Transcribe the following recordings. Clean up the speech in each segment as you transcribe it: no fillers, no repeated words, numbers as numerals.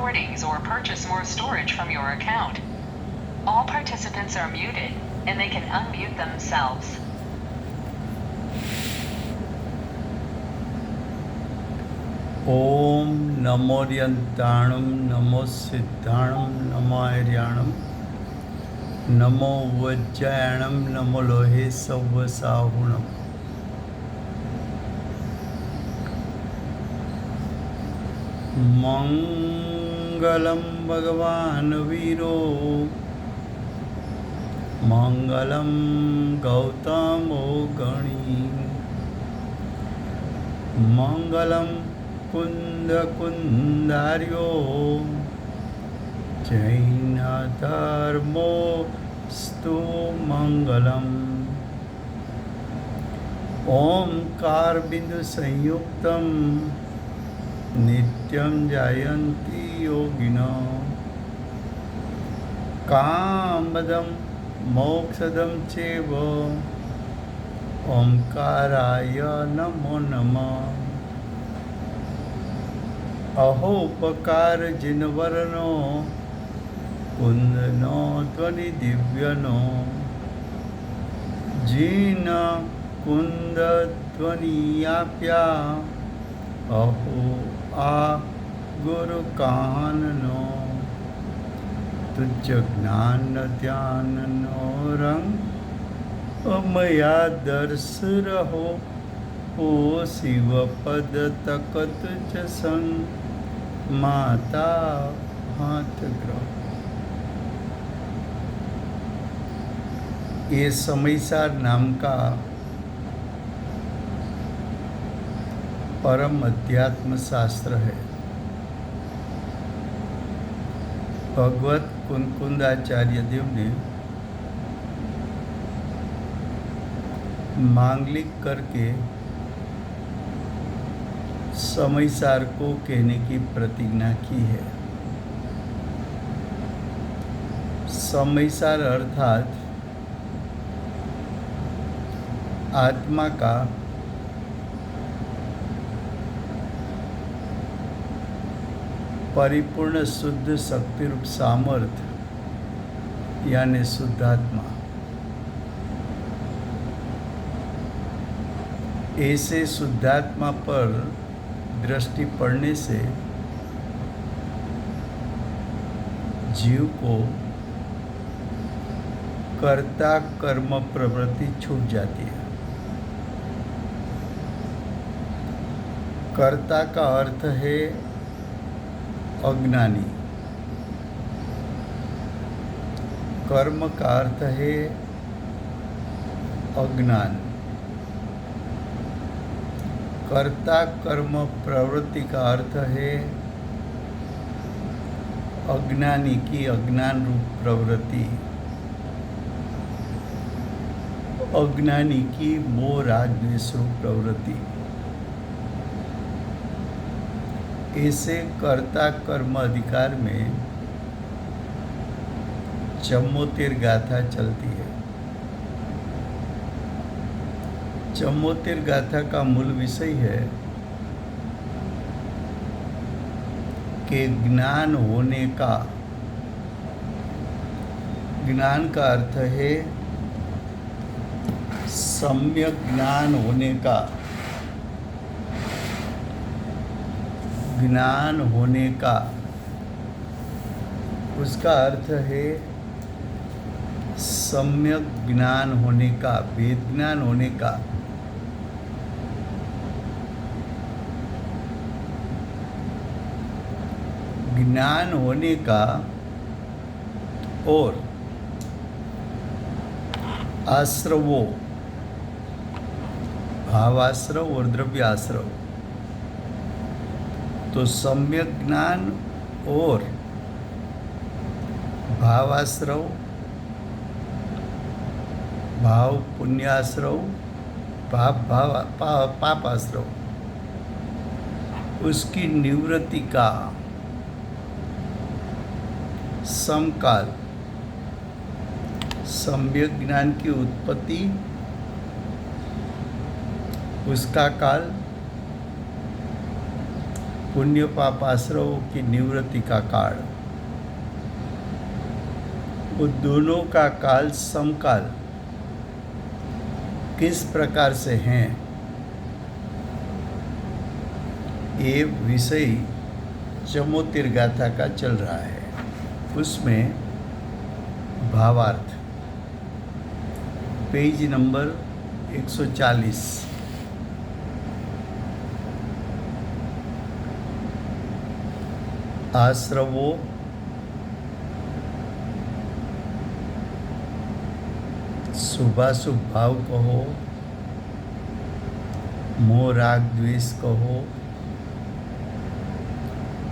recordings or purchase more storage from your account. All participants are muted, and they can unmute themselves. ओम नमोर्यंताणं नमो सिद्धाणं नमो आर्याणं नमो वज्रायणं नमो लोहे सव्वसाहुणम् मंगलम भगवान वीरो मंगलम गौतमो गणी मंगलम कुंद कुंदार्यो जैन धर्मो स्तु मंगलम ओंकार बिंदु संयुक्तम नित्यं जायन्ति योगिनो कामदं मोक्षदं चैव ओंकाराय नमो नमः अहोपकार जिनवरनो कुंदनो ध्वनि दिव्यनो जिन कुंद ध्वनि आप्या अहो आ गुरु काननो तुझ ज्ञान ध्यान नो रंग अमया दर्श रहो ओ शिव पद तक तुझ संग माता हाथ ग्रह। ये समयसार नाम का परम अध्यात्म शास्त्र है। भगवत कुंकुंदाचार्य देव ने मांगलिक करके समयसार को कहने की प्रतिज्ञा की है। समयसार अर्थात आत्मा का परिपूर्ण शुद्ध शक्ति रूप सामर्थ्य यानी शुद्धात्मा। ऐसे शुद्धात्मा पर दृष्टि पड़ने से जीव को कर्ता कर्म प्रवृत्ति छूट जाती है। कर्ता का अर्थ है अज्ञानी, कर्म का अर्थ है अज्ञान, कर्ता कर्म प्रवृत्ति का अर्थ है अज्ञानी की अज्ञान रूप प्रवृत्ति, अज्ञानी की मोह राग द्वेष रूप प्रवृत्ति। ऐसे कर्ता कर्म अधिकार में चम्मोतेर गाथा चलती है। चम्मोतेर गाथा का मूल विषय है कि ज्ञान होने का, ज्ञान का अर्थ है सम्यक ज्ञान होने का, ज्ञान होने का, उसका अर्थ है सम्यक ज्ञान होने का, वेद ज्ञान होने का। ज्ञान होने का और आश्रवों, भावाश्रव और द्रव्याश्रव। तो सम्यक ज्ञान और भावाश्रव, भाव पुण्याश्रव, पापाश्रव, उसकी निवृत्ति का समकाल, सम्यक ज्ञान की उत्पत्ति, उसका काल पुण्य पाप आश्रवों की निवृत्ति का काल, वो दोनों का काल समकाल किस प्रकार से हैं, ये विषय चमोतिर गाथा का चल रहा है। उसमें भावार्थ पेज नंबर 140। आश्रवों शुभाशुभ भाव कहो, मोह राग द्वेष कहो,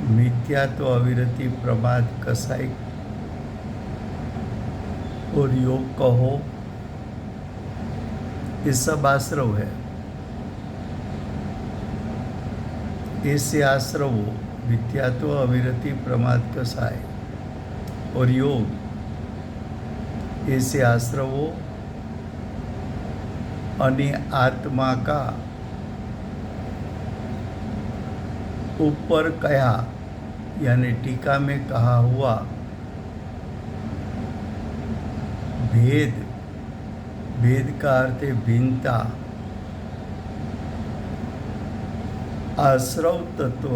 मिथ्यात्व अविरति प्रमाद कसाई और योग कहो, ये सब आश्रव है। ऐसे आश्रवों मिथ्यात्व अविरति प्रमाद कसाय और योग, ऐसे आश्रवों अनि आत्मा का ऊपर कहा, यानी टीका में कहा हुआ भेद, भेद का अर्थ है भिन्नता, आश्रव तत्व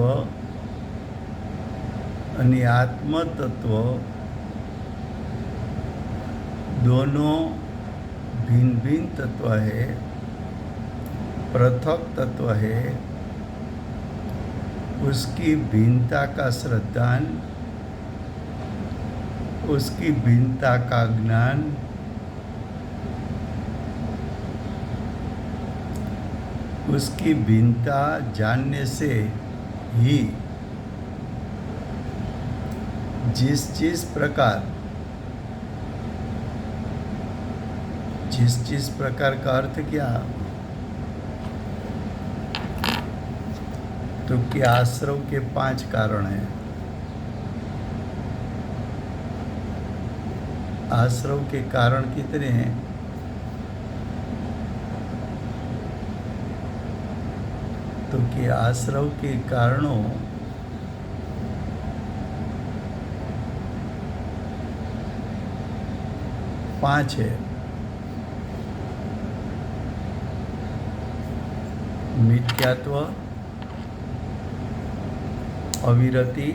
अनि आत्म तत्व दोनों भिन्न भिन्न तत्व है, पृथक तत्व है। उसकी भिन्नता का श्रद्धान, उसकी भिन्नता का ज्ञान, उसकी भिन्नता जानने से ही जिस प्रकार का अर्थ क्या, तो क्या आश्रव के 5 कारण हैं। आश्रव के कारण कितने हैं? तो कि आश्रव के कारणों 5 है। मिथ्यात्व, अविरति,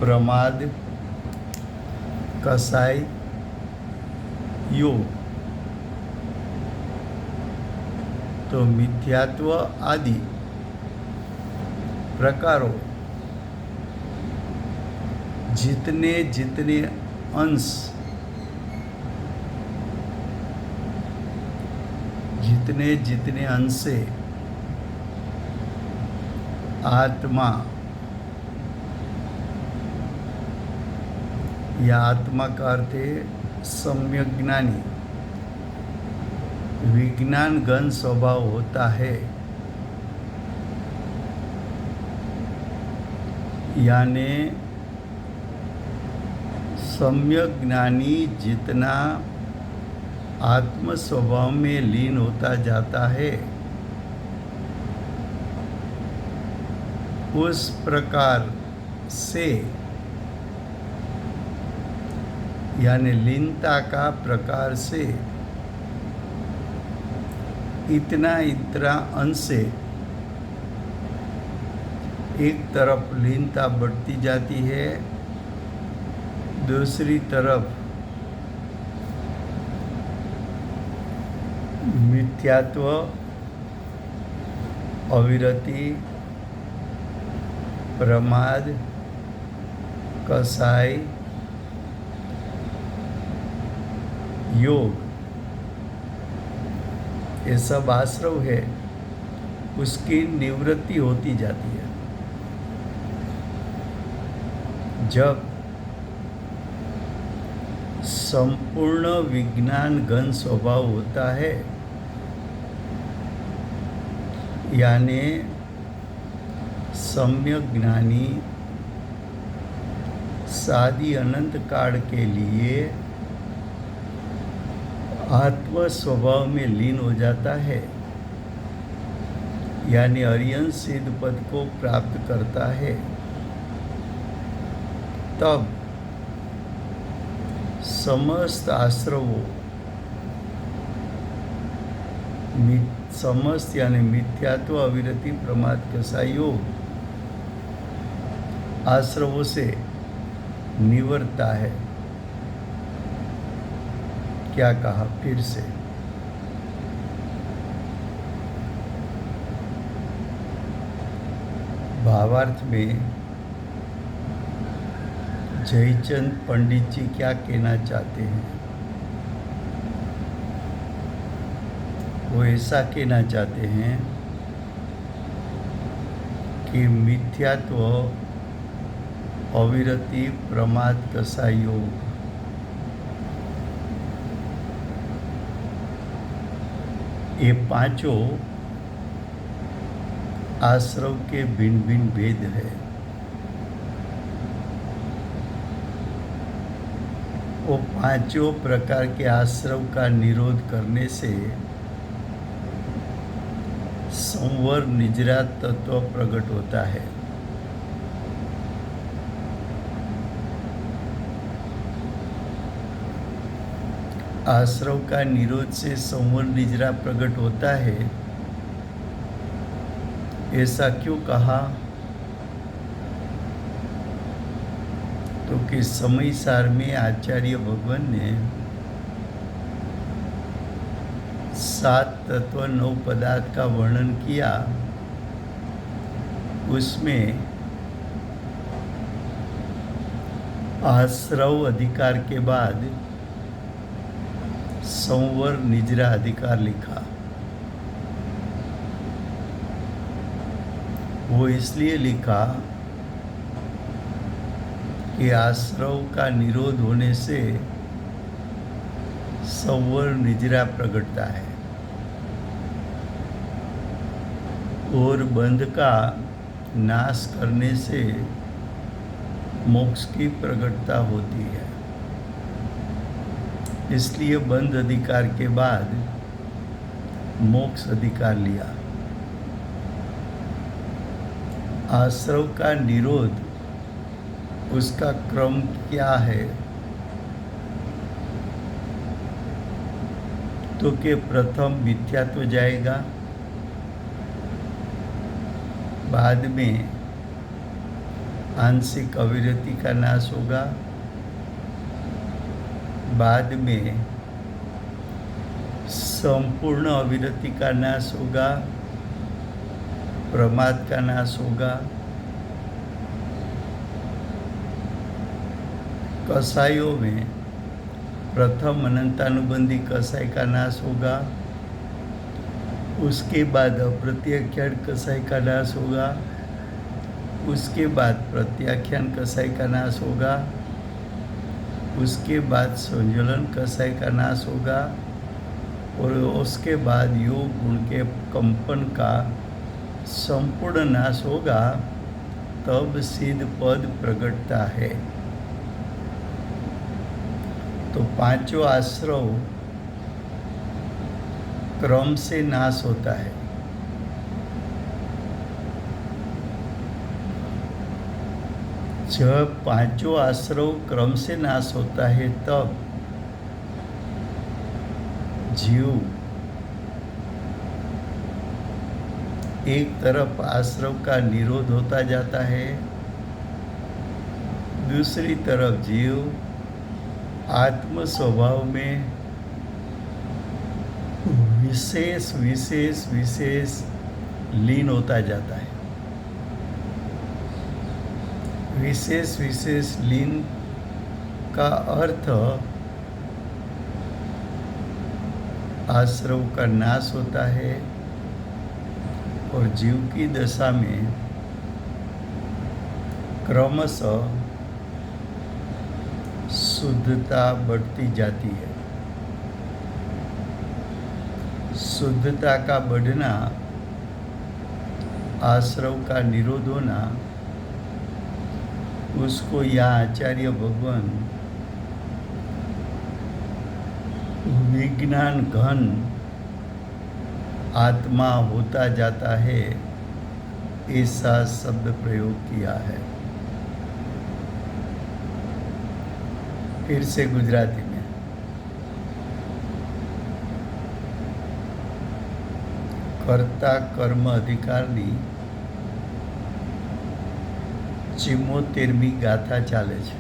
प्रमाद, कसाई, योग। तो मिथ्यात्व आदि प्रकारों जितने जितने अंश, जितने जितने अंश से आत्मा या आत्मा का अर्थ है सम्यक ज्ञानी, विज्ञान गण स्वभाव होता है, यानी सम्यक ज्ञानी जितना आत्म स्वभाव में लीन होता जाता है, उस प्रकार से, यानी लीनता का प्रकार से इतना अंश से एक तरफ लीनता बढ़ती जाती है, दूसरी तरफ मिथ्यात्व, अविरति, प्रमाद, कसाई, योग, ये सब आश्रव है, उसकी निवृत्ति होती जाती है। जब संपूर्ण विज्ञान घन स्वभाव होता है, यानी सम्यक ज्ञानी सादी अनंत काल के लिए आत्म स्वभाव में लीन हो जाता है, यानी अरिहंत सिद्ध पद को प्राप्त करता है, तब समस्त आश्रवों, समस्त यानी मिथ्यात्व, अविरति, प्रमाद, कसाई योग आश्रवों से निवरता है। क्या कहा फिर से? भावार्थ में जयचंद पंडित जी क्या कहना चाहते हैं? वो ऐसा कहना चाहते हैं कि मिथ्यात्व, अविरति, प्रमाद, कसाई योग ये पांचों आश्रव के भिन्न भिन्न भेद है। वो पांचों प्रकार के आश्रव का निरोध करने से संवर निजरा तत्व प्रकट होता है। आश्रव का निरोध से संवर निजरा प्रकट होता है, ऐसा क्यों कहा? तो कि समय सार में आचार्य भगवान ने 7 तत्व 9 पदार्थ का वर्णन किया। उसमें आश्रव अधिकार के बाद संवर निजरा अधिकार लिखा। वो इसलिए लिखा कि आश्रव का निरोध होने से संवर निजरा प्रकटता है और बंध का नाश करने से मोक्ष की प्रकटता होती है। इसलिए बंध अधिकार के बाद मोक्ष अधिकार लिया। आश्रव का निरोध, उसका क्रम क्या है? तो कि प्रथम मिथ्यात्व जाएगा, बाद में आंशिक अविरति का नाश होगा, बाद में संपूर्ण अविरति का नाश होगा, प्रमाद का नाश होगा, कसाइयों में प्रथम अनंतानुबंधी कसाई का नाश होगा, उसके बाद अप्रत्याख्यान कसाई का नाश होगा, उसके बाद प्रत्याख्यान कसाई का नाश होगा, उसके बाद संज्वलन कसाई का नाश होगा और उसके बाद योग गुण के कंपन का संपूर्ण नाश होगा। तब सिद्ध पद प्रकटता है। तो पांचों आश्रव क्रम से नाश होता है। जब पांचों आश्रव क्रम से नाश होता है, तब जीव एक तरफ आश्रव का निरोध होता जाता है, दूसरी तरफ जीव आत्म स्वभाव में विशेष विशेष विशेष लीन होता जाता है। विशेष विशेष लीन का अर्थ आश्रव का नाश होता है और जीव की दशा में क्रमशः शुद्धता बढ़ती जाती है। शुद्धता का बढ़ना, आश्रव का निरोध होना, उसको यहाँ आचार्य भगवान विज्ञान घन आत्मा होता जाता है ऐसा शब्द प्रयोग किया है। फिर से गुजराती में, कर्ता कर्म अधिकारनी 74મી ગાથા ચાલે છે।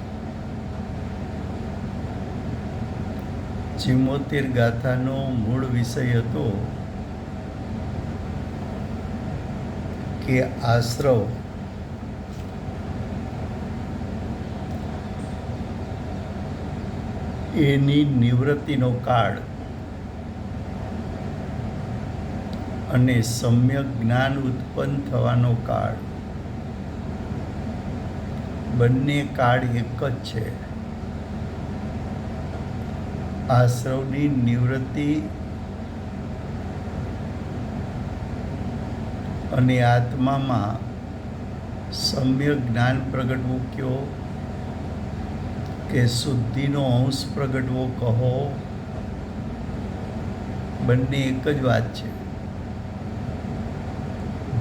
74 ગાથાનો મૂળ વિષય હતો કે આશ્રવ એની નિવૃત્તિનો કાળ અને સમ્યક જ્ઞાન ઉત્પન્ન થવાનો કાળ બંને કાળ એક જ છે। આશ્રવની નિવૃત્તિ અને આત્મામાં સમ્યક જ્ઞાન પ્રગટવું કયો કે શુદ્ધિનો અંશ પ્રગટવો કહો, બંને એક જ વાત છે।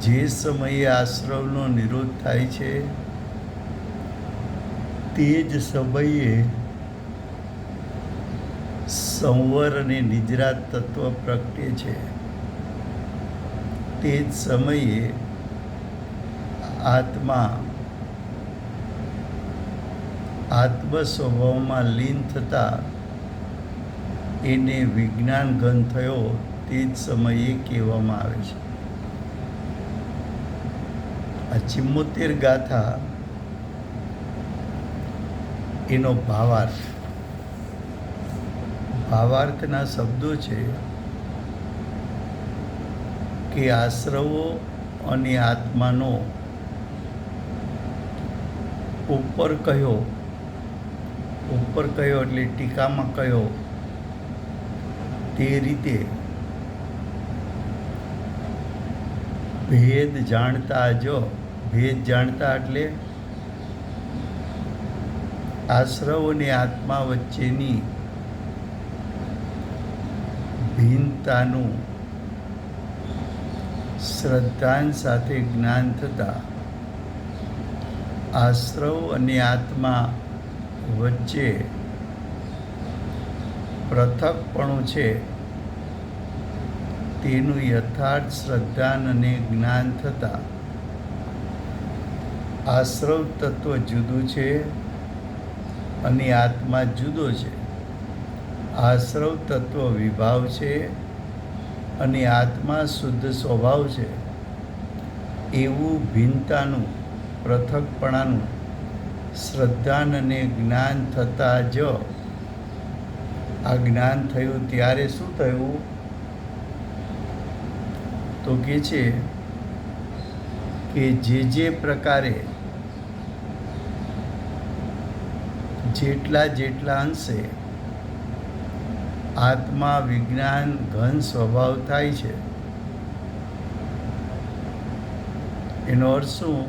જે સમયે આશ્રવનો નિરોધ થાય છે તે જ સમયે સંવર અને નિજરાત તત્વ પ્રગટે છે। તે જ સમયે આત્મા આત્મ સ્વભાવમાં લીન થતાં એને વિજ્ઞાન ઘન થયો તે જ સમયે કહેવામાં આવે છે। આ 74 ગાથા એનો ભાવાર્થના શબ્દો છે કે આશ્રવો અને આત્માનો ઉપર કયો એટલે ટીકામાં કયો તે રીતે ભેદ જાણતા એટલે આશ્રવ અને આત્મા વચ્ચેની ભિન્નતાનું શ્રદ્ધાન સાથે જ્ઞાન થતાં આશ્રવ અને આત્મા વચ્ચે પૃથકપણું છે તેનું યથાર્થ શ્રદ્ધાન અને જ્ઞાન થતાં આશ્રવ તત્વ જુદું છે અને આત્મા જુદો છે। આશ્રવ તત્વ વિભાવ છે અને આત્મા શુદ્ધ સ્વભાવ છે એવું ભિન્નતાનું પૃથકપણાનું શ્રદ્ધાન અને જ્ઞાન થતાં જ આ જ્ઞાન થયું ત્યારે શું થયું તો કે છે કે જે પ્રકારે જેટલા અંશે આત્મા વિજ્ઞાન ઘન સ્વભાવ થાય છે એનો અર્થ શું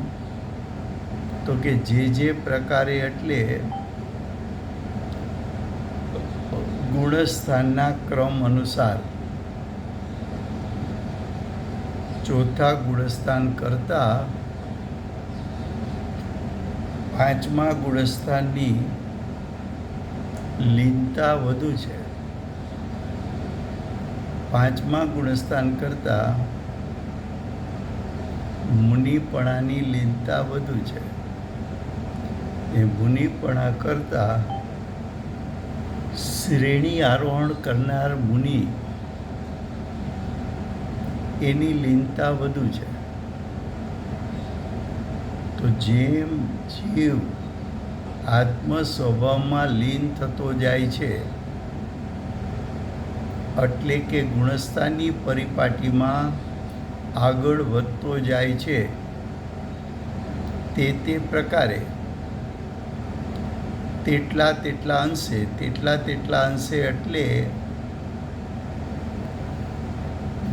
તો કે જે પ્રકારે એટલે ગુણસ્થાનના ક્રમ અનુસાર ચોથા ગુણસ્થાન કરતાં પાંચમા ગુણસ્થાનની લીનતા વધુ છે। પાંચમા ગુણસ્થાન કરતાં મુનિપણાની લીનતા વધુ છે। એ મુનિપણા કરતાં શ્રેણી આરોહણ કરનાર મુનિ એની લીનતા વધુ છે। તો જેમ જીવ આત્મ સ્વભાવમાં લીન થતો જાય છે એટલે કે ગુણસ્થાનની પરિપાટીમાં આગળ વધતો જાય છે તે પ્રકારે તેટલા અંશે એટલે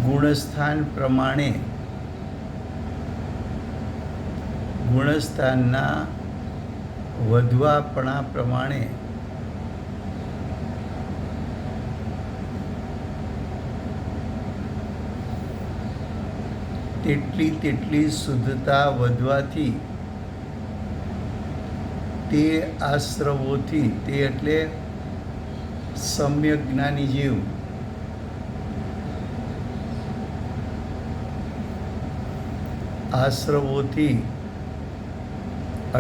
ગુણસ્થાન પ્રમાણે ગુણસ્થાનના વધવાપણા પ્રમાણે તેટલી શુદ્ધતા વધવાથી તે આશ્રવોથી, તે એટલે સમ્યક જ્ઞાની જીવ, આશ્રવોથી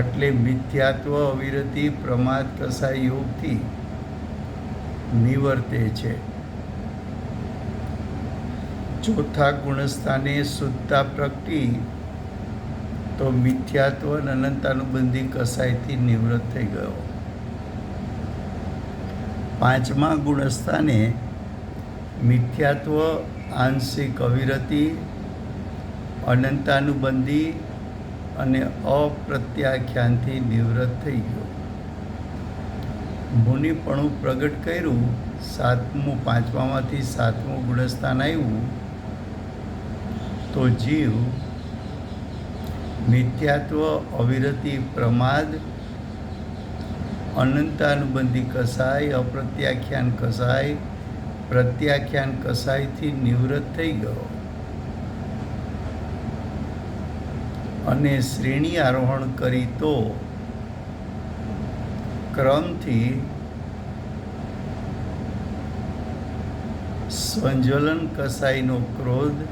એટલે મિથ્યાત્વ, અવિરતિ, પ્રમાદ, કસાય યોગથી નિવર્તે છે. ચોથા ગુણસ્થાને શુદ્ધતા પ્રગટી તો મિથ્યાત્વ અને અનંતાનુબંધી કસાયથી નિવૃત્ત થઈ ગયો. પાંચમા ગુણસ્થાને મિથ્યાત્વ, આંશિક અવિરતિ, અનંતાનુબંધી અને અપ્રત્યાખ્યાનથી નિવૃત્ત થઈ ગયો. મુનિપણું પ્રગટ કર્યું. પાંચમામાંથી સાતમું ગુણસ્થાન આવ્યું તો જીવ મિથ્યાત્વ, અવિરતિ, પ્રમાદ, અનંતાનુબંધી કસાય, અપ્રત્યાખ્યાન કસાય, પ્રત્યાખ્યાન કસાયથી નિવૃત્ત થઈ ગયો અને શ્રેણી આરોહણ કરી તો ક્રમથી સ્વંજ્વલન કસાયનો ક્રોધ,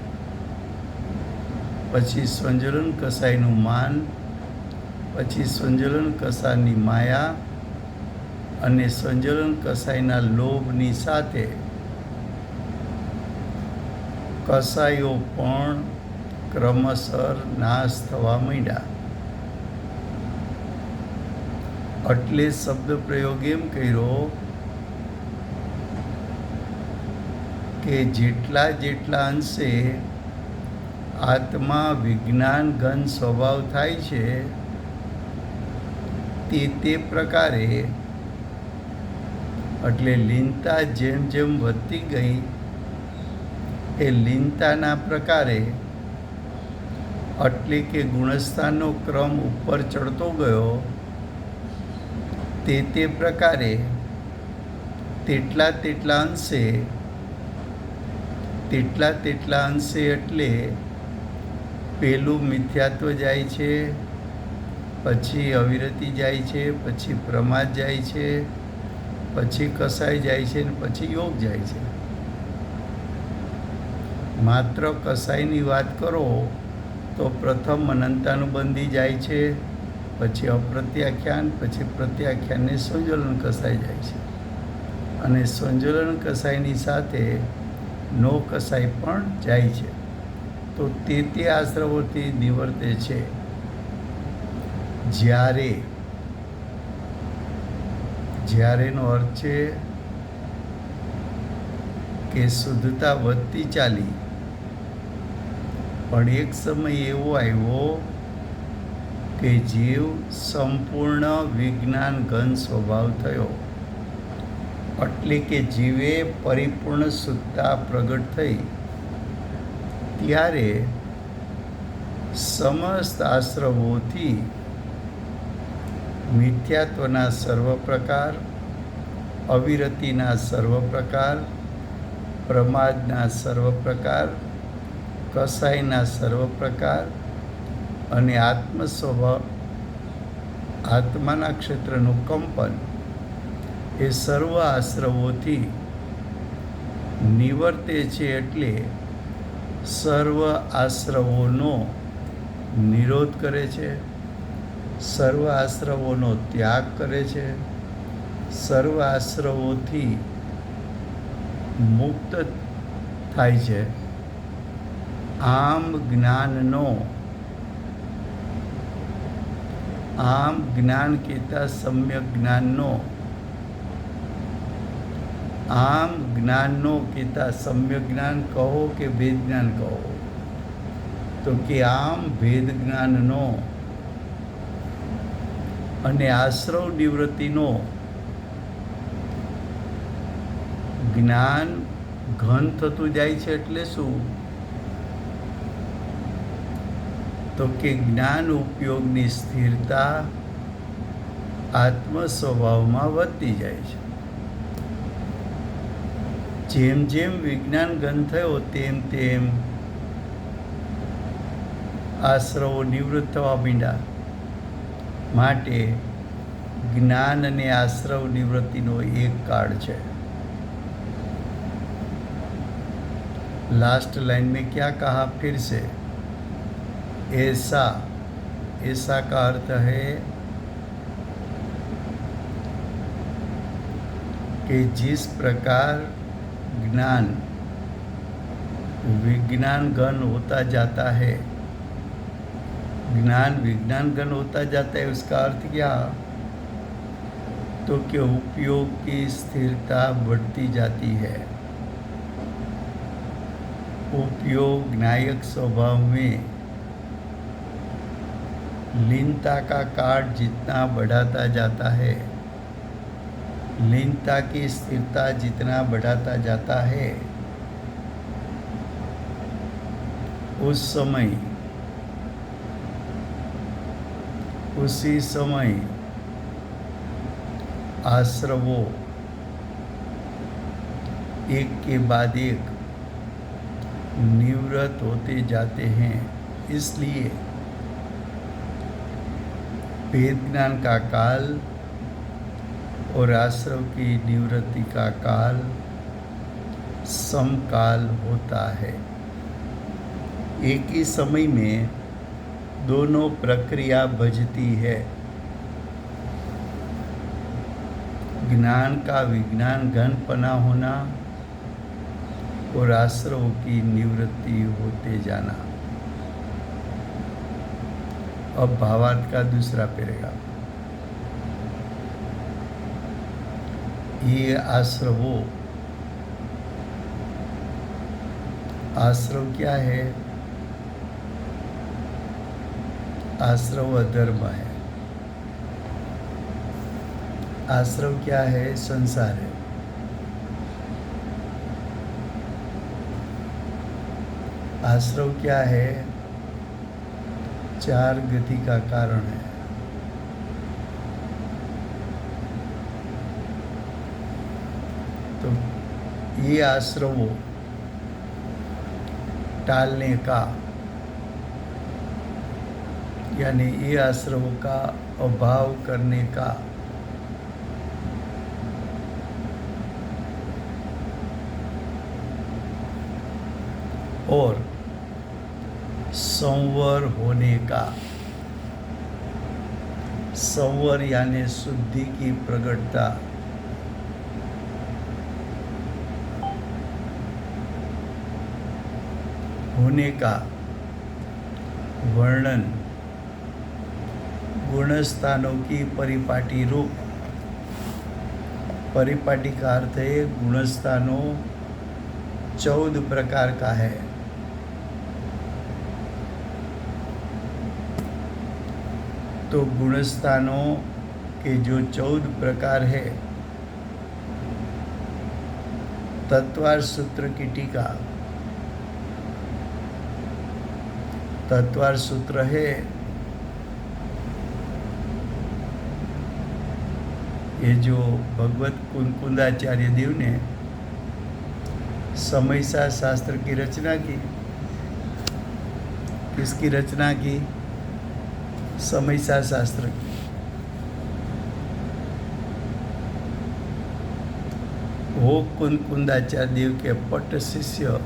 પછી સ્વંજ્વલન કસાયનું માન, પછી સ્વંજ્વલન કસાયની માયા અને સ્વંજ્વલન કસાયના લોભની સાથે કસાયો પણ ક્રમશર નાશ થવા માંડ્યા. એટલે શબ્દ પ્રયોગ એમ કર્યો કે જેટલા અંશે આત્મા વિજ્ઞાન ઘન સ્વભાવ થાય છે તે પ્રકારે, એટલે લીનતા જેમ જેમ વધતી ગઈ એ લીનતાના પ્રકારે, એટલે કે ગુણસ્થાનનો ક્રમ ઉપર ચડતો ગયો તે પ્રકારે તેટલા અંશે એટલે પેલું મિથ્યાત્વ જાય છે, પછી અવિરતિ જાય છે, પછી પ્રમાદ જાય છે, પછી કસાય જાય છે ને પછી યોગ જાય છે. માત્ર કસાયની વાત કરો તો પ્રથમ અનંતાનુબંધી જાય છે, પછી અપ્રત્યાખ્યાન, પછી પ્રત્યાખ્યાનને સંજ્વલન કસાય જાય છે અને સંજ્વલન કસાયની સાથે નો કસાય પણ જાય છે. તો તે આશ્રવોથી નિવર્તે છે. જ્યારેનો અર્થ છે કે શુદ્ધતા વધતી ચાલી, પણ એક સમય એવો આવ્યો કે જીવ સંપૂર્ણ વિજ્ઞાન ઘન સ્વભાવ થયો. એટલે કે જીવે પરિપૂર્ણ શુદ્ધતા પ્રગટ થઈ ત્યારે સમસ્ત આશ્રવોથી મિથ્યાત્વના સર્વ પ્રકાર, અવિરતિના સર્વ પ્રકાર, પ્રમાદના સર્વ પ્રકાર, કસાયના સર્વ પ્રકાર અને આત્માના ક્ષેત્રનું કંપન એ સર્વ આશ્રવોથી નિવર્તે છે. એટલે સર્વ આશ્રવોનો નિરોધ કરે છે, સર્વ આશ્રવોનો ત્યાગ કરે છે, સર્વ આશ્રવોથી મુક્ત થાય છે. આમ જ્ઞાન કહેતા સમ્યક જ્ઞાનનો, આમ જ્ઞાનનો કહેતા સમ્યક જ્ઞાન કહો કે ભેદ જ્ઞાન કહો, તો કે આમ ભેદ જ્ઞાનનો અને આશ્રવ નિવૃત્તિનો જ્ઞાન ઘન થતું જાય છે. એટલે શું? તો કે જ્ઞાન ઉપયોગની સ્થિરતા આત્મ સ્વભાવમાં વધતી જાય છે. જેમ જેમ વિજ્ઞાન ઘન થયો તેમ આશ્રવો નિવૃત્ત થવા માંડ્યા. માટે જ્ઞાન અને આશ્રવ નિવૃત્તિનો એક કાળ છે. लास्ट लाइन में क्या कहा फिर से? ऐसा. ऐसा का अर्थ है कि जिस प्रकार ज्ञान विज्ञान घन होता जाता है, ज्ञान विज्ञान घन होता जाता है, उसका अर्थ क्या? तो कि उपयोग की स्थिरता बढ़ती जाती है. उपयोग न्यायिक स्वभाव में लीनता का काट जितना बढ़ाता जाता है, लीनता की स्थिरता जितना बढ़ाता जाता है, उसी समय आश्रवों एक के बाद एक निवृत्त होते जाते हैं. इसलिए वेद ज्ञान का काल और आश्रव की निवृत्ति का काल समकाल होता है. एक ही समय में दोनों प्रक्रिया बजती है. ज्ञान का विज्ञान घनपना होना और आश्रव की निवृत्ति होते जाना. अब भावार्थ का दूसरा पैराग्राफ. ये आश्रवों, आश्रव क्या है? आश्रव अधर्म है. आश्रव क्या है? संसार है. आश्रव क्या है? चार गति का कारण है. तो ये आश्रवों टालने का, यानी ये आश्रवों का अभाव करने का और संवर होने का, संवर यानी शुद्धि की प्रगटता, होने का वर्णन, गुणस्थानों की परिपाटी रूप. परिपाटी का अर्थ है गुणस्थानों 14 प्रकार का है. तो गुणस्थानों के जो 14 प्रकार है, तत्वार सूत्र की टीका. तत्वार सूत्र है ये जो भगवत कुंदाचार्य देव ने समयसा शास्त्र की रचना की. किसकी रचना की? समयसा शास्त्र की. वो कुंदाचार्य देव के पट्ट शिष्य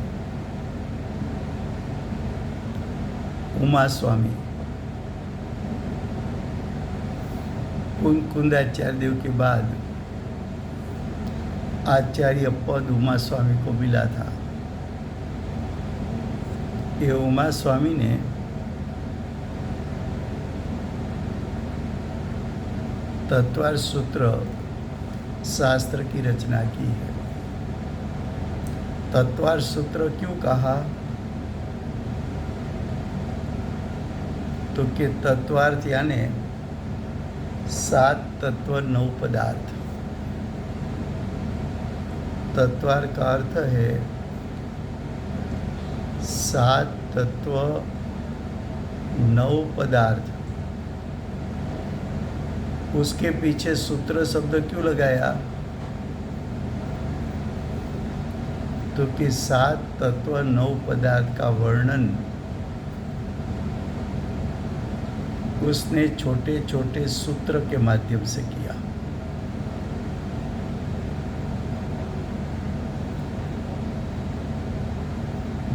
उमा स्वामी, कुंदाचार्य देव के बाद आचार्य पद उमा स्वामी को मिला था. ये उमा स्वामी ने तत्वार सूत्र शास्त्र की रचना की है. तत्वार सूत्र क्यों कहा? तो कि तत्वार्थ यानी 7 तत्व 9 पदार्थ. तत्वार्थ का अर्थ है 7 तत्व 9 पदार्थ. उसके पीछे सूत्र शब्द क्यों लगाया? तो कि 7 तत्व 9 पदार्थ का वर्णन उसने छोटे छोटे सूत्र के माध्यम से किया।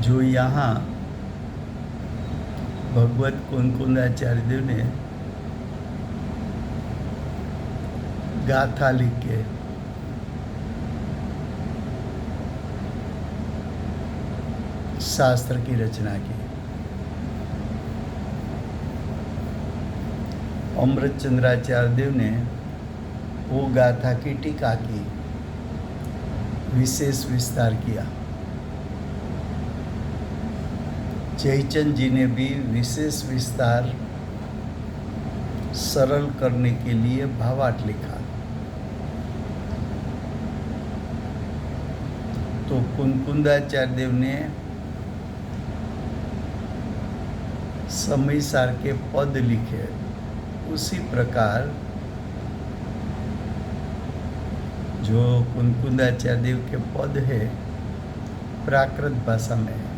जो यहाँ भगवत कुंकुंदाचार्य देव ने गाथा लिख के शास्त्र की रचना की। अमृतचंद्राचार्य देव ने वो गाथा की टीका की, विशेष विस्तार किया। जयचंद जी ने भी विशेष विस्तार सरल करने के लिए भावार्थ लिखा। तो कुंकुंदाचार्य देव ने समयसार के पद लिखे। उसी प्रकार जो कुंकुंदाचार्य देव के पद है प्राकृत भाषा में है।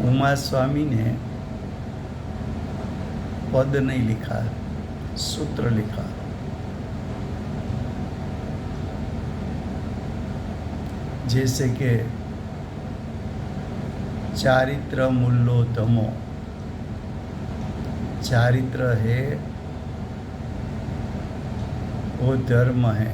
उमा स्वामी ने पद नहीं लिखा, सूत्र लिखा। जैसे कि चारित्र मूल्योत्तमो, चारित्र है वो धर्म है।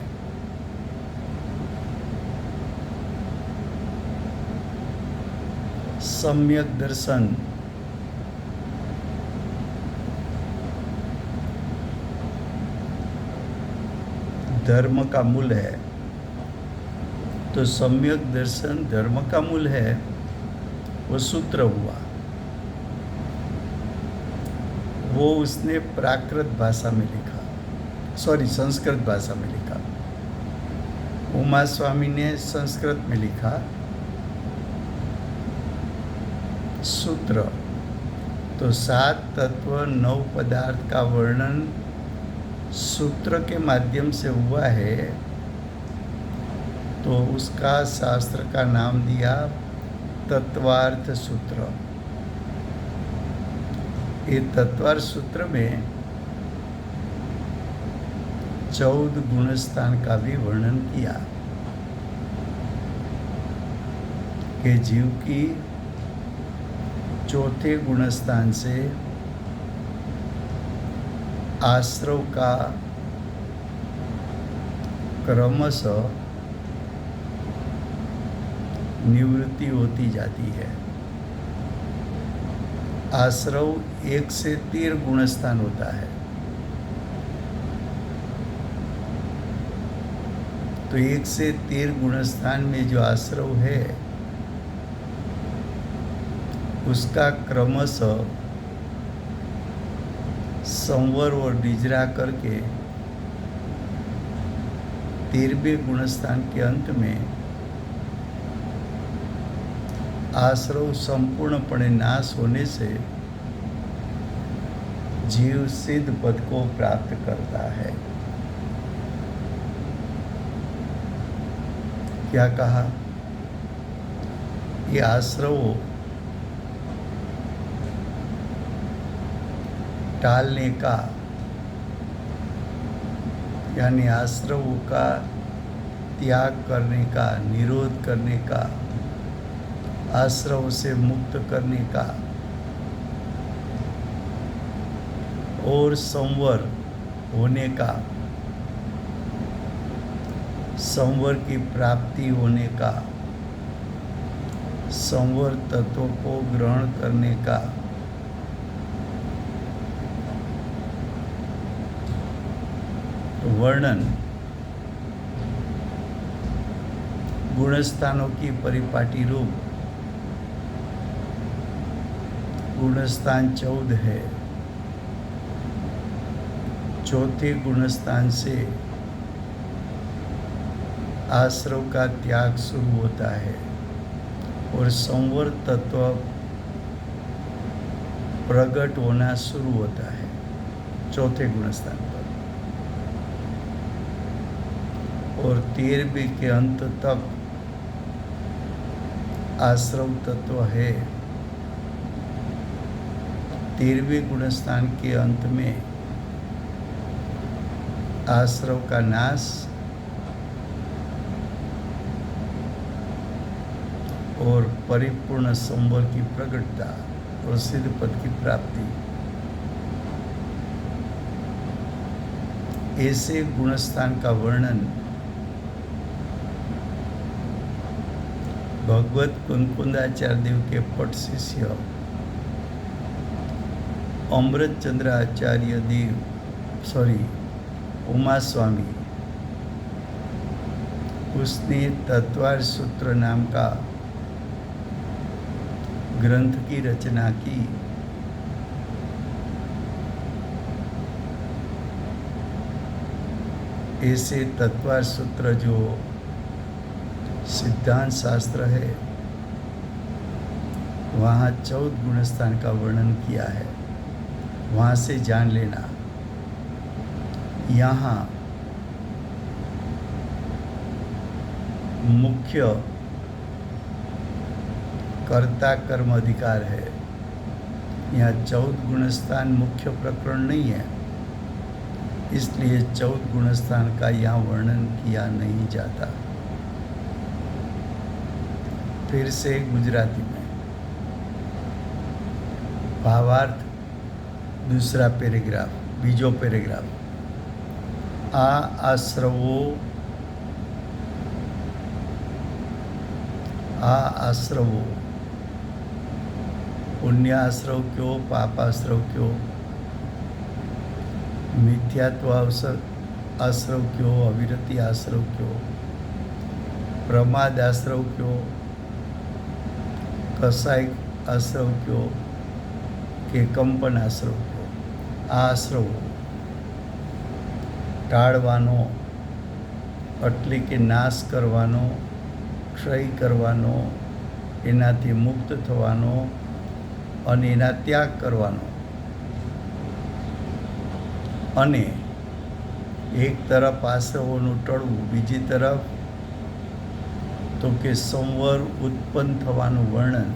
सम्यक दर्शन धर्म का मूल है। तो सम्यक दर्शन धर्म का मूल है, वो सूत्र हुआ। वो उसने प्राकृत भाषा में लिखा, संस्कृत भाषा में लिखा। उमा स्वामी ने संस्कृत में लिखा सूत्र। तो 7 तत्व 9 पदार्थ का वर्णन सूत्र के माध्यम से हुआ है, तो उसका शास्त्र का नाम दिया तत्वार्थ सूत्र। ये तत्वार्थ सूत्र में 14 गुणस्थान का भी वर्णन किया कि जीव की चौथे गुणस्थान से आश्रव का क्रमशः निवृत्ति होती जाती है। आश्रव 1 से 13 गुणस्थान होता है। तो 1 से 13 गुणस्थान में जो आश्रव है उसका क्रमशः संवर और निजरा करके 13वें गुणस्थान के अंत में आश्रव संपूर्णपणे नाश होने से जीव सिद्ध पद को प्राप्त करता है। क्या कहा? ये आश्रव टालने का, यानी आश्रव का त्याग करने का, निरोध करने का, आश्रव से मुक्त करने का और संवर होने का, संवर की प्राप्ति होने का, संवर तत्व को ग्रहण करने का वर्णन गुणस्थानों की परिपाटी रूप गुणस्थान 14 है। चौथे गुणस्थान से आश्रव का त्याग शुरू होता है और संवर तत्व प्रकट होना शुरू होता है चौथे गुणस्थान पर, और 13वें के अंत तक आश्रव तत्व है 13वें गुणस्थान के अंत में आश्रव का नाश और परिपूर्ण संबल की प्रकटता और सिद्ध पद की प्राप्ति, ऐसे गुणस्थान का वर्णन भगवत कुंकुंदाचार्य देव के पट शिष्य अमृत चंद्र आचार्य देव उमा स्वामी, उसने तत्वार सूत्र नाम का ग्रंथ की रचना की। ऐसे तत्वार सूत्र जो सिद्धांत शास्त्र है, वहाँ 14 गुणस्थान का वर्णन किया है, वहाँ से जान लेना। यहाँ मुख्य कर्ता कर्म अधिकार है। यहाँ 14 गुणस्थान मुख्य प्रकरण नहीं है, इसलिए 14 गुणस्थान का यहाँ वर्णन किया नहीं जाता। फिर से गुजराती में भावार्थ, दूसरा पैराग्राफ, बीजो पैराग्राफ। आ आश्रवो पुण्य आश्रव क्यों, पाप आश्रव क्यों, मिथ्यात्व आश्रव क्यों, अविरति आश्रव क्यों, प्रमाद आश्रव क्यों, कसाई आश्रव क्यों के कंपन आश्रव क्यों। आ आश्रव टाळवानो એટલે કે નાશ કરવાનો, ક્ષય કરવાનો, એનાથી મુક્ત થવાનો અને એના ત્યાગ કરવાનો। અને એક તરફ આશ્રવોનું ટળવું, બીજી તરફ તો કે સંવર ઉત્પન્ન થવાનું વર્ણન।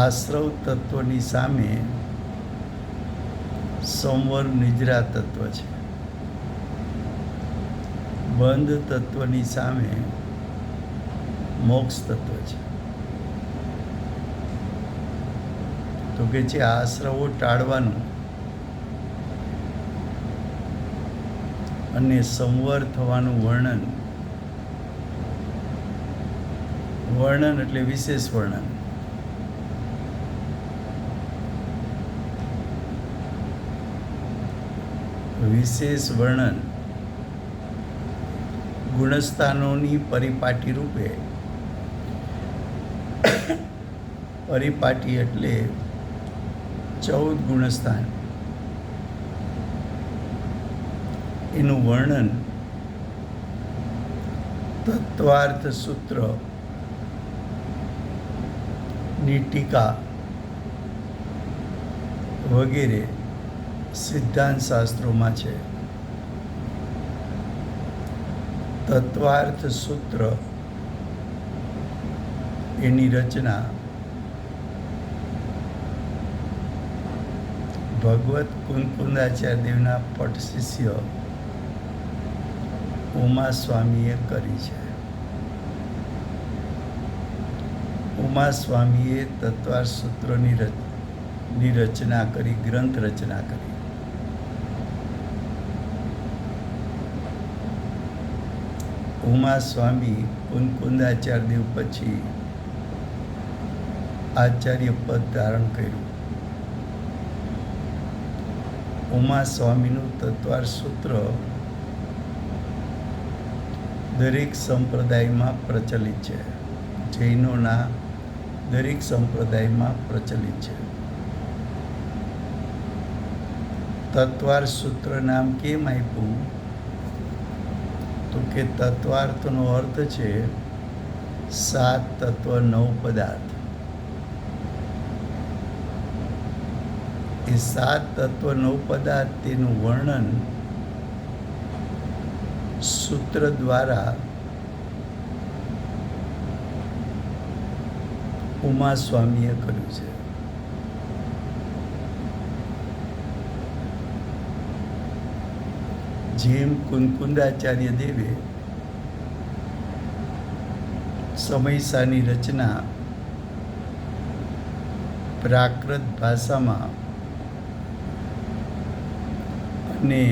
આશ્રવ તત્વની સામે સંવર નિદ્રા તત્વ છે, બંધ તત્વની સામે મોક્ષ તત્વ છે। તો કે છે આશ્રવો ટાળવાનું અને સંવર થવાનું વર્ણન। વર્ણન એટલે વિશેષ વર્ણન। વિશેષ વર્ણન ગુણસ્થાનોની પરિપાટી રૂપે, પરિપાટી એટલે 14 ગુણસ્થાન, એનું વર્ણન તત્વાર્થ સૂત્ર ની ટીકા વગેરે સિદ્ધાંત શાસ્ત્રોમાં છે। તત્વાર્થ સૂત્ર એની રચના ભગવત કુંકુંદાચાર્ય દેવના પટ શિષ્ય ઉમા સ્વામીએ કરી છે। ઉમા સ્વામીએ તત્વાર્થ સૂત્રોની રચના કરી, ગ્રંથ રચના કરી। ઉમા સ્વામી કુંકુંદાચાર્ય દેવ પછી આચાર્ય પદ ધારણ કર્યું। ઉમા સ્વામીનું તત્વાર્થ સૂત્ર દરેક સંપ્રદાયમાં પ્રચલિત છે, જૈનોના દરેક સંપ્રદાયમાં પ્રચલિત છે। તત્વાર્થ સૂત્ર નામ કેમ આપ્યું? તો કે તત્વાર્થનો અર્થ છે 7 તત્વ 9 પદાર્થ। એ 7 તત્વ 9 પદાર્થ, તેનું વર્ણન સૂત્ર દ્વારા ઉમા સ્વામીએ કર્યું છે. જેમ કુંકુંદાચાર્ય દેવે સમયસાની રચના પ્રાકૃત ભાષામાં અને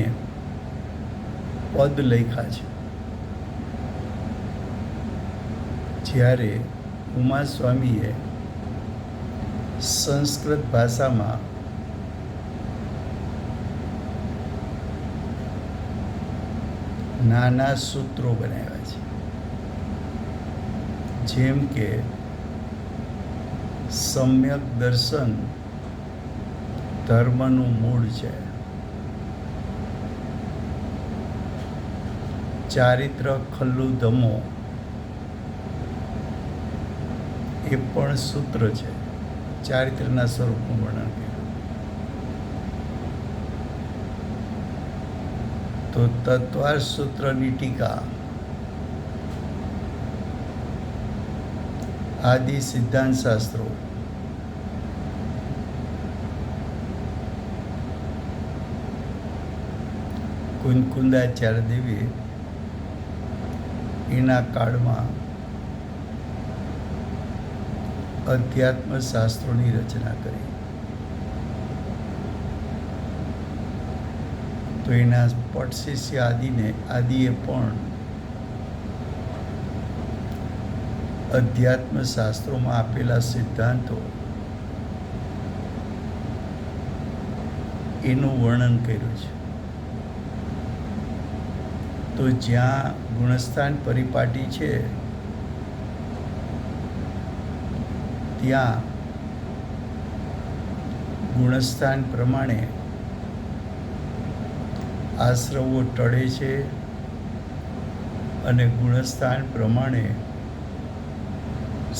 પદ લખ્યા છે, જ્યારે ઉમા સ્વામીએ સંસ્કૃત ભાષામાં નાના સૂત્રો બનાવ્યા છે. જેમ કે સમ્યક દર્શન ધર્મનું મૂળ છે, ચારિત્ર ખલ્લુ ધમો એ પણ સૂત્ર છે, ચારિત્રના સ્વરૂપનું વર્ણન કર્યું. તો તત્વાર સૂત્રની ટીકા આદિ સિદ્ધાંત શાસ્ત્રો કુંકુંદાચાર્ય દેવે એના કાળમાં અધ્યાત્મ શાસ્ત્રોની રચના કરી. તો એના પટશિષ્ય આદિએ પણ અધ્યાત્મ શાસ્ત્રોમાં આપેલા સિદ્ધાંતો એનું વર્ણન કર્યું છે. તો જ્યાં ગુણસ્થાન પરિપાટી છે ત્યાં ગુણસ્થાન પ્રમાણે આશ્રવો ટળે છે અને ગુણસ્થાન પ્રમાણે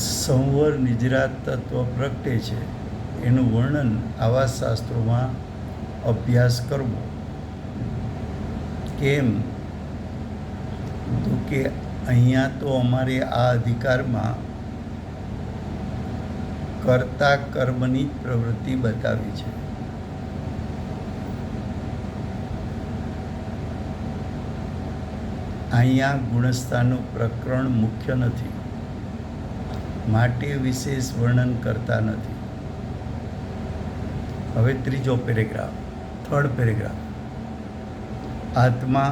સંવર નિજરાત તત્વ પ્રગટે છે. એનું વર્ણન આવા શાસ્ત્રોમાં અભ્યાસ કરવો. કેમ તો કે અહીંયા તો અમારે આ અધિકારમાં કર્તા કર્મની જ પ્રવૃત્તિ બતાવી છે. અહીંયા ગુણસ્થાનનું પ્રકરણ મુખ્ય નથી, માટે વિશેષ વર્ણન કરતા નથી. હવે ત્રીજો પેરેગ્રાફ, થર્ડ પેરેગ્રાફ. આત્મા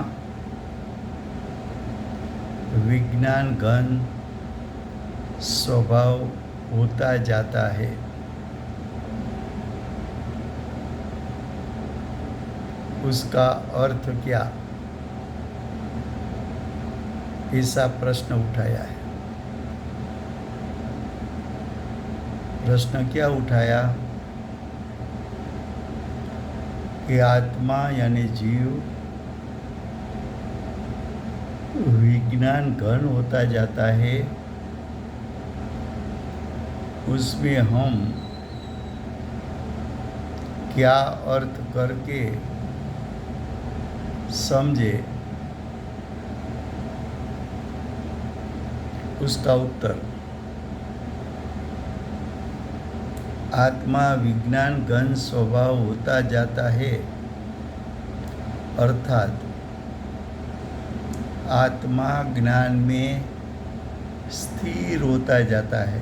विज्ञान घन स्वभाव होता जाता है. उसका अर्थ क्या? ऐसा प्रश्न उठाया है. प्रश्न क्या उठाया कि आत्मा यानी जीव विज्ञान घन होता जाता है, उसमें हम क्या अर्थ करके समझे? उसका उत्तर आत्मा विज्ञान घन स्वभाव होता जाता है, अर्थात आत्मा ज्ञान में स्थिर होता जाता है.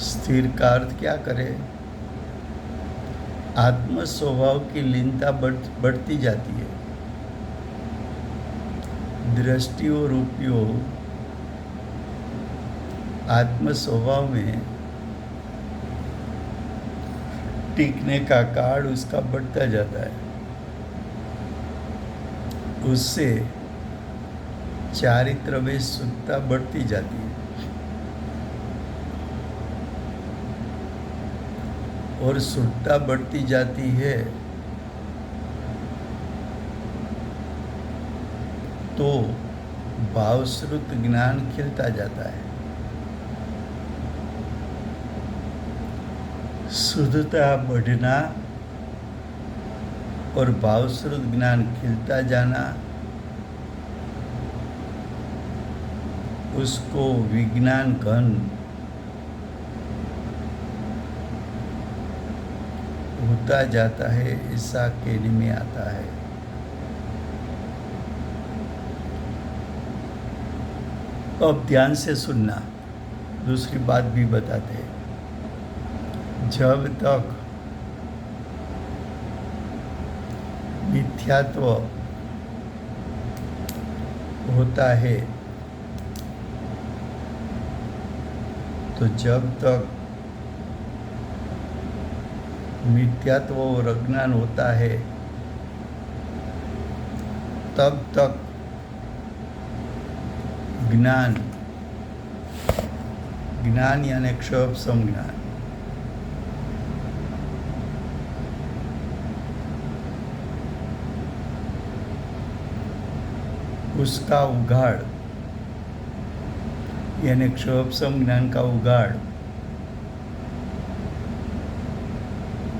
स्थिर का अर्थ क्या करे? आत्म स्वभाव की लीनता बढ़ती जाती है. दृष्टियों रूपियों आत्म स्वभाव में टिकने का काल उसका बढ़ता जाता है. उससे चारित्र में शुद्धता बढ़ती जाती है और शुद्धता बढ़ती जाती है तो भावश्रुत ज्ञान खिलता जाता है. शुद्धता बढ़ना और भावश्रुत ज्ञान खिलता जाना उसको विज्ञान घन होता जाता है, ऐसा कहने में आता है। अब ध्यान से सुनना, दूसरी बात भी बताते हैं। जब तक मिथ्यात्व होता है, तो जब तक मिथ्यात्व और अज्ञान होता है, तब तक ज्ञान यानी क्षोभ संज्ञान, उसका उगाड़ यानी क्षोभ संज्ञान का उगाड़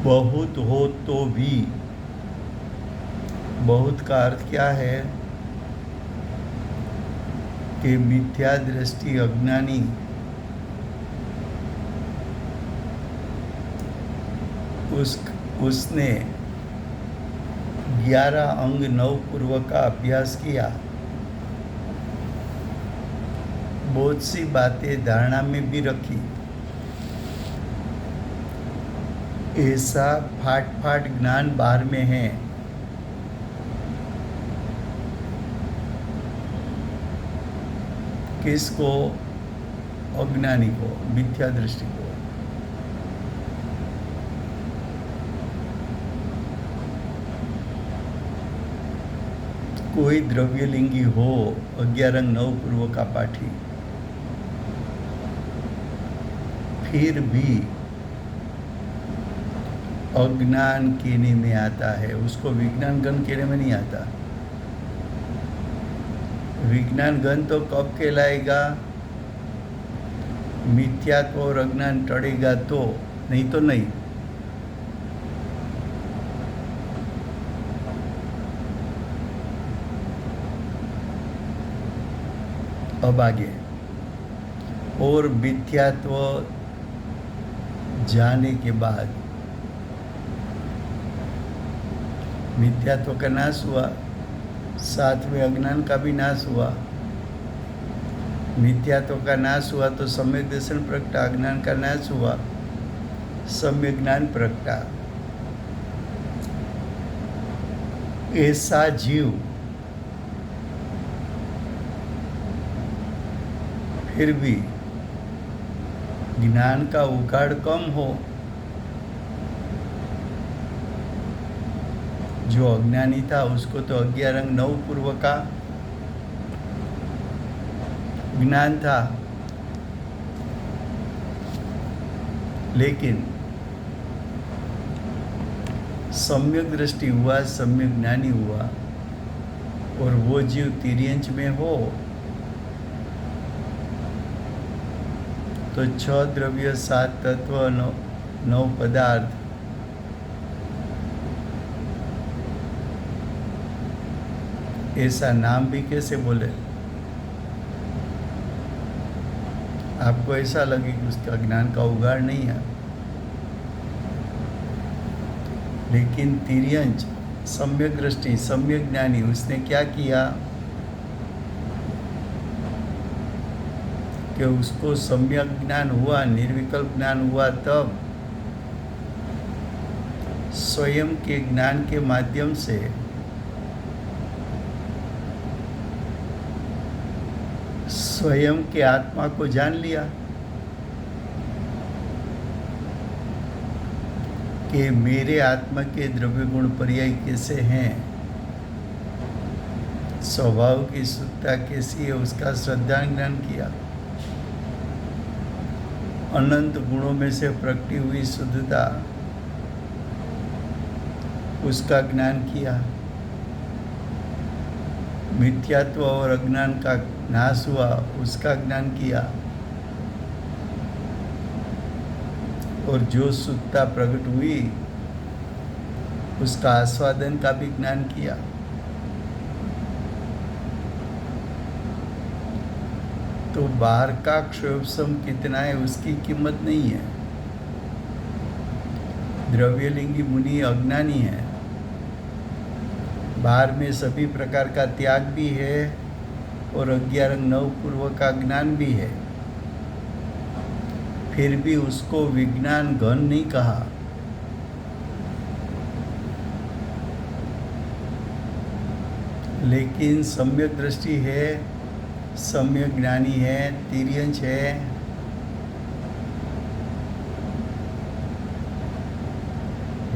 बहुत हो तो भी, बहुत का अर्थ क्या है कि मिथ्या दृष्टि अज्ञानी उसने 11 अंग 9 पूर्व का अभ्यास किया, बहुत सी बातें धारणा में भी रखी, ऐसा फाट ज्ञान बाहर में है। किसको? अज्ञानी को, मिथ्या दृष्टि को। कोई द्रव्यलिंगी हो, 11 अंग 9 पूर्व का पाठी, फिर भी अज्ञान कहने में आता है, उसको विज्ञान गण कहने में नहीं आता। विज्ञान गण तो कब कहलाएगा? मिथ्यात्व और अज्ञान टळेगा तो, नहीं तो नहीं। अब आगे, और मिथ्यात्व जाने के बाद मिथ्यात्व का नाश हुआ, साथ में अज्ञान का भी नाश हुआ। मिथ्यात्व का नाश हुआ तो सम्यक दर्शन प्रगटा, अज्ञान का नाश हुआ, सम्यक ज्ञान प्रगटा। ऐसा जीव फिर भी ज्ञान का उगाड़ कम हो, जो अज्ञानी था उसको तो 11 अंग 9 पूर्व का ज्ञान था, लेकिन सम्यक दृष्टि हुआ, सम्यक ज्ञानी हुआ, और वो जीव तिर्यंच में हो तो 6 द्रव्य 7 तत्व 9 पदार्थ ऐसा नाम भी कैसे बोले? आपको ऐसा लगे कि उसका ज्ञान का उगाड़ नहीं है, लेकिन तिर्यंच सम्यक दृष्टि, सम्यक ज्ञानी, उसने क्या किया कि उसको सम्यक ज्ञान हुआ, निर्विकल्प ज्ञान हुआ, तब स्वयं के ज्ञान के माध्यम से स्वयं के आत्मा को जान लिया कि मेरे आत्मा के द्रव्य गुण पर्याय कैसे हैं, स्वभाव की शुद्धता कैसी है, उसका श्रद्धा ज्ञान किया। अनंत गुणों में से प्रकटी हुई शुद्धता, उसका ज्ञान किया। मिथ्यात्व और अज्ञान का नाश हुआ, उसका ज्ञान किया, और जो शुद्धता प्रकट हुई उसका आस्वादन का भी ज्ञान किया। तो बाहर का क्षोभसम कितना है उसकी कीमत नहीं है। द्रव्यलिंगी मुनि अज्ञानी है, बाहर में सभी प्रकार का त्याग भी है और 11 अंग 9 पूर्व का ज्ञान भी है, फिर भी उसको विज्ञान घन नहीं कहा। लेकिन सम्यक दृष्टि है, सम्यक ज्ञानी है, तिर्यंश है,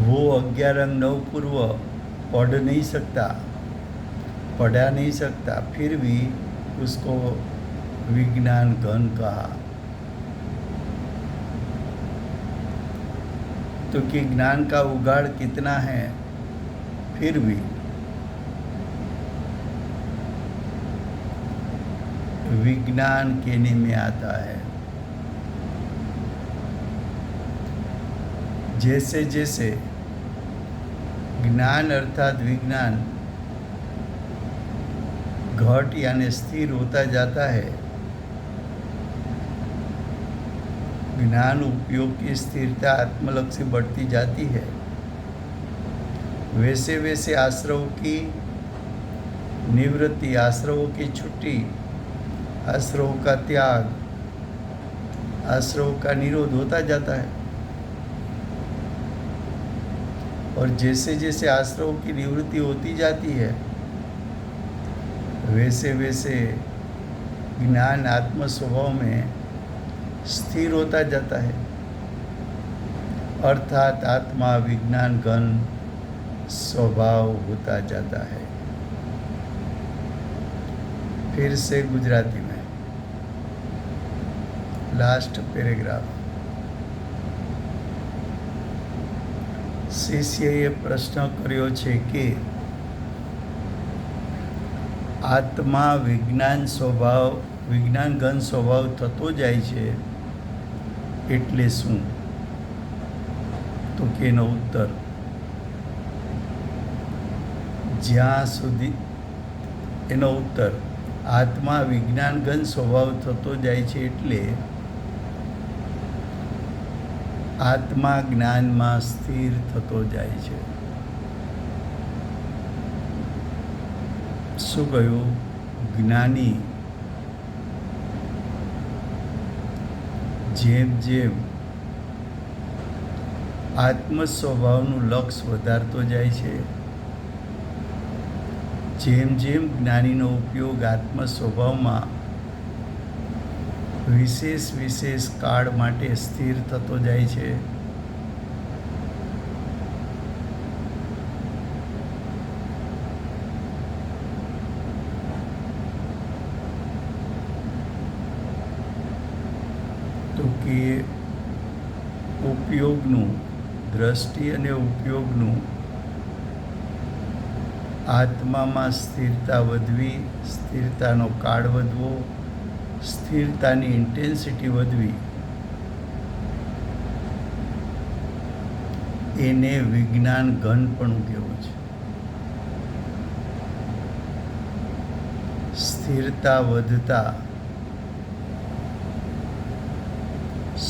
वो 11 अंग 9 पूर्व पढ़ नहीं सकता, पढ़ा नहीं सकता, फिर भी उसको विज्ञान घन कहा। तो कि ज्ञान का उगाड़ कितना है, फिर भी विज्ञान कहने में आता है। जैसे जैसे ज्ञान अर्थात विज्ञान घट यानी स्थिर होता जाता है, ज्ञान उपयोग की स्थिरता आत्मलक्ष्य से बढ़ती जाती है, वैसे वैसे आश्रव की निवृत्ति, आश्रवों की छुट्टी, आश्रव का त्याग, आश्रव का निरोध होता जाता है। और जैसे जैसे आश्रव की निवृत्ति होती जाती है, वैसे वैसे ज्ञान आत्म स्वभाव में स्थिर होता जाता है, अर्थात आत्मा विज्ञान घन स्वभाव होता जाता है। फिर से गुजराती में लास्ट पैराग्राफ। શિષ્યએ પ્રશ્ન કર્યો છે કે આત્મા વિજ્ઞાન ઘન સ્વભાવ થતો જાય છે એટલે શું? તો કે એનો ઉત્તર, જ્યાં સુધી એનો ઉત્તર આત્મા વિજ્ઞાન ઘન સ્વભાવ થતો જાય છે એટલે આત્મા જ્ઞાનમાં સ્થિર થતો જાય છે। શું કહ્યું? જ્ઞાની જેમ જેમ આત્મ સ્વભાવનું લક્ષ્ય વધારતો જાય છે, જેમ જેમ જ્ઞાનીનો ઉપયોગ આત્મ સ્વભાવમાં વિશેષ કાળ માટે સ્થિર થતો જાય છે, તો કે ઉપયોગનું, દ્રષ્ટિ અને ઉપયોગનું આત્મામાં સ્થિરતા વધવી, સ્થિરતાનો કાળ વધવો, સ્થિરતાની ઇન્ટેન્સિટી વધવી, એને વિજ્ઞાન ઘનપણું કહેવું છે। સ્થિરતા વધતા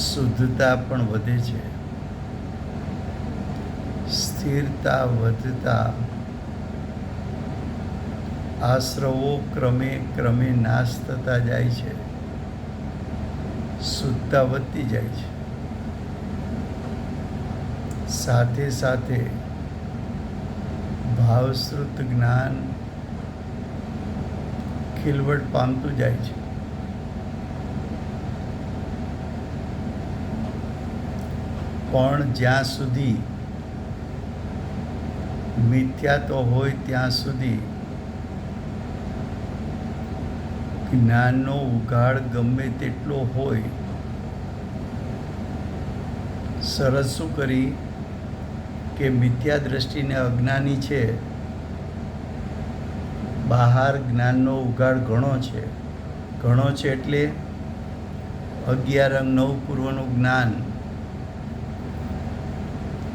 શુદ્ધતા પણ વધે છે, સ્થિરતા વધતા આશ્રવો ક્રમે ક્રમે નાશ થતા જાય છે, શુદ્ધતા વધતી જાય છે, સાથે સાથે ભાવશ્રુત જ્ઞાન ખીલવટ પામતું જાય છે। પણ જ્યાં સુધી મિથ્યાત્વ હોય ત્યાં સુધી જ્ઞાનનો ઉઘાડ ગમે તેટલો હોય, શરત શું કરી કે મિથ્યા દ્રષ્ટિને અજ્ઞાની છે, બહાર જ્ઞાનનો ઉઘાડ ઘણો છે એટલે 11 અંગ 9 પૂર્વનું જ્ઞાન,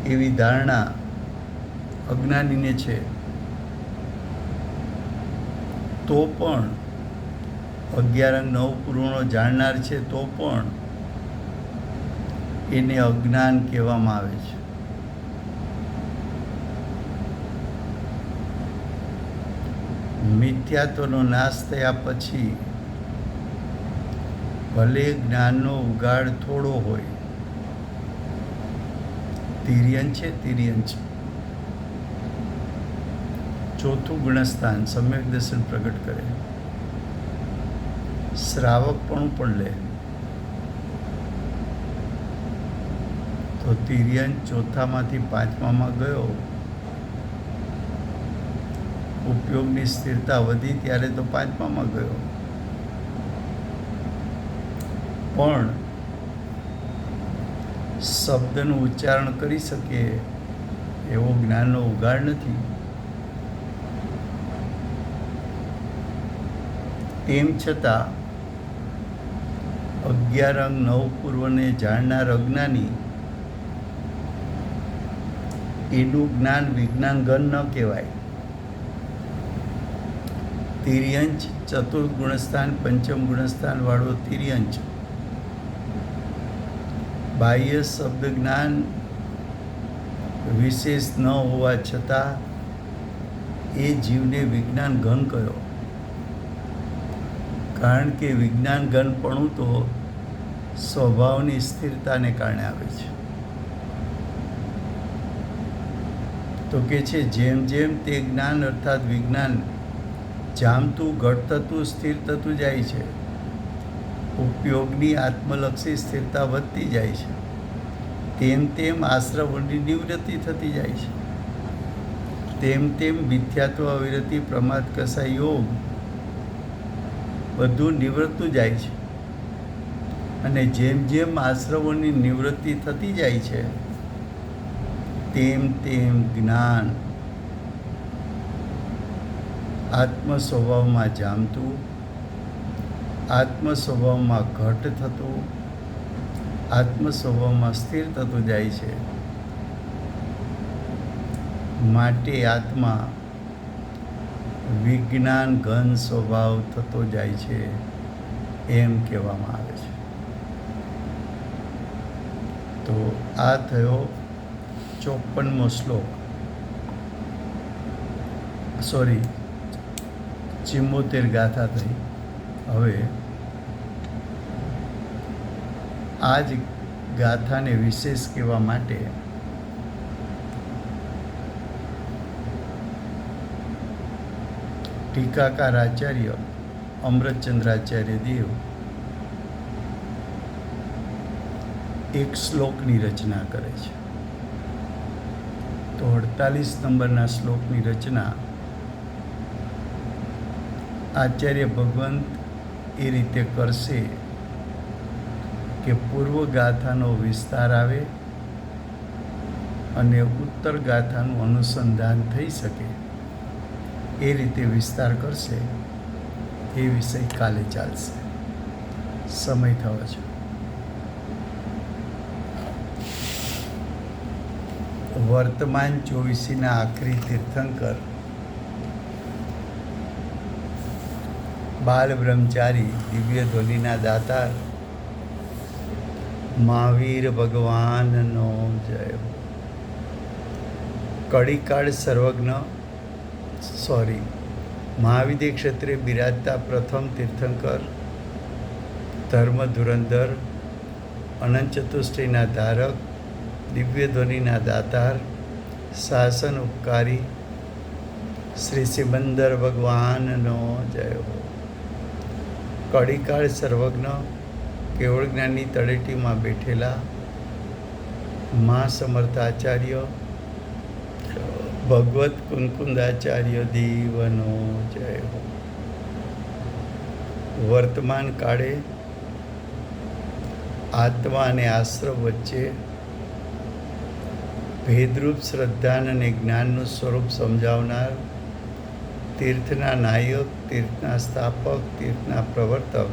એવી ધારણા અજ્ઞાનીને છે, તો પણ 11 અંગ 9 પૂર્વનો જાણનાર છે તો પણ એને અજ્ઞાન કહેવામાં આવે છે. મિથ્યાત્વનો નાશ થયા પછી ભલે જ્ઞાનનો ઉગાડ થોડો હોય, તિર્યન છે. ચોથું ગુણસ્થાન સમ્યક દર્શન પ્રગટ કરે, શ્રાવકપણું પણ લે. તો તિર્યન ચોથામાંથી પાંચમામાં ગયો, ઉપયોગની સ્થિરતા વધી ત્યારે તો પાંચમામાં ગયો, પણ શબ્દનું ઉચ્ચારણ કરી શકે એવો જ્ઞાનનો ઉગાડ નથી. તેમ છતાં 11 અંગ 9 પૂર્વને જાણનાર અજ્ઞાની, એનું જ્ઞાન વિજ્ઞાન ગણ ન કહેવાય. તિર્યંચ ચતુર્થ ગુણસ્થાન પંચમ ગુણસ્થાન વાળો તિર્યંચ બાહ્ય શબ્દ જ્ઞાન વિશેષ ન હોવા છતાં એ જીવને વિજ્ઞાન ઘન કહ્યો. કારણ કે વિજ્ઞાન ઘનપણું તો સ્વભાવની સ્થિરતાને કારણે આવે છે. તો કે છે જેમ જેમ તે જ્ઞાન અર્થાત વિજ્ઞાન જામતું, ઘટ થતું, સ્થિર થતું જાય છે, ઉપયોગની આત્મલક્ષી સ્થિરતા વધતી જાય છે, તેમ તેમ આશ્રવની નિવૃત્તિ થતી જાય છે. તેમ તેમ મિથ્યાત્વ, અવિરતિ, પ્રમાદ, કસાય, યોગ બધું નિવૃત્તું જાય છે. અને જેમ જેમ આશ્રવોની નિવૃત્તિ થતી જાય છે, તેમ તેમ જ્ઞાન આત્મ સ્વભાવમાં જામતું, આત્મ સ્વભાવમાં ઘટ થતું, આત્મ સ્વભાવમાં સ્થિર થતું જાય છે. માટે આત્મા વિજ્ઞાન ઘન સ્વભાવ થતો જાય છે એમ કહેવામાં આવે છે. તો આ થયો 54મો શ્લોક, 74 ગાથા થઈ. હવે આ જ ગાથાને વિશેષ કહેવા માટે ટીકાકાર આચાર્ય અમૃતચંદ્રાચાર્ય દેવ એક શ્લોકની રચના કરે છે. તો 48 નંબરના શ્લોકની રચના આચાર્ય ભગવંત એ રીતે કરશે કે પૂર્વ ગાથાનો વિસ્તાર આવે અને ઉત્તર ગાથાનું અનુસંધાન થઈ શકે એ રીતે વિસ્તાર કરશે. એ વિષય કાલે ચાલશે. સમય થયો છે. વર્તમાન 24ના આખરી તીર્થંકર બાલ બ્રહ્મચારી દિવ્ય ધ્વનિના દાતાર મહાવીર ભગવાનનો જય હો. કડીકાળ સર્વજ્ઞ મહાવિદ્ય ક્ષેત્રે બિરાજતા પ્રથમ તીર્થંકર, ધર્મ ધુરંધર, અનંત ચતુષ્ટયના ધારક, દિવ્ય ધ્વનિના દાતાર, શાસન ઉપકારી શ્રી સિમંદર ભગવાનનો જય હો. કડીકાળ સર્વજ્ઞ કેવળ જ્ઞાનની તળેટીમાં બેઠેલા મા સમર્થાચાર્ય ભગવત કુંકુંદાચાર્ય દેવનો જય હો. વર્તમાન કાળે આત્મા અને આશ્રવ વચ્ચે ભેદરૂપ શ્રદ્ધાન અને જ્ઞાનનું સ્વરૂપ સમજાવનાર, તીર્થના નાયક, તીર્થના સ્થાપક, તીર્થના પ્રવર્તક,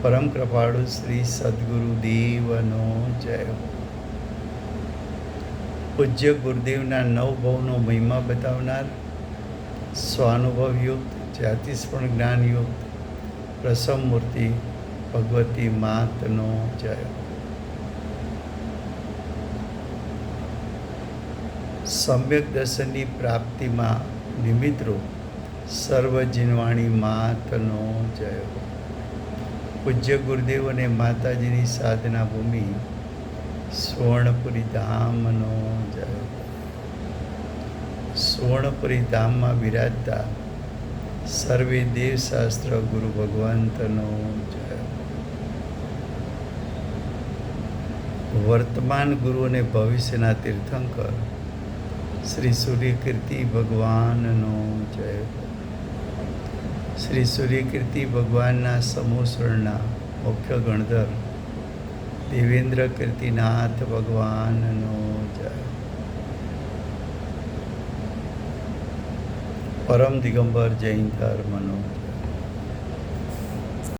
પરમ કૃપાળુ શ્રી સદગુરુ દેવનો જય હો. પૂજ્ય ગુરુદેવના 9 ભવનો મહિમા બતાવનાર, સ્વાનુભવયુક્ત, જાતિસ્પણ જ્ઞાનયુક્ત, પ્રસમ મૂર્તિ ભગવતી માતનો જય. સમ્યક દર્શનની પ્રાપ્તિમાં નિમિત્તરૂપ સર્વ જીનવાણી માતનો જય. પૂજ્ય ગુરુદેવ અને માતાજીની સાધના ભૂમિ સુવર્ણપુરી ધામનો જય. સુવર્ણપુરી ધામમાં બિરાજતા સર્વે દેવશાસ્ત્ર ગુરુ ભગવંતનો જય. વર્તમાન ગુરુ અને ભવિષ્યના તીર્થંકર શ્રી સૂર્યકીર્તિ ભગવાનનો જય. શ્રી સૂર્યકીર્તિ ભગવાનના સમૂહસ્વરના મુખ્ય ગણધર દેવેન્દ્ર કીર્તિનાથ ભગવાનનો જય. પરમ દિગંબર જૈન ધર્મનો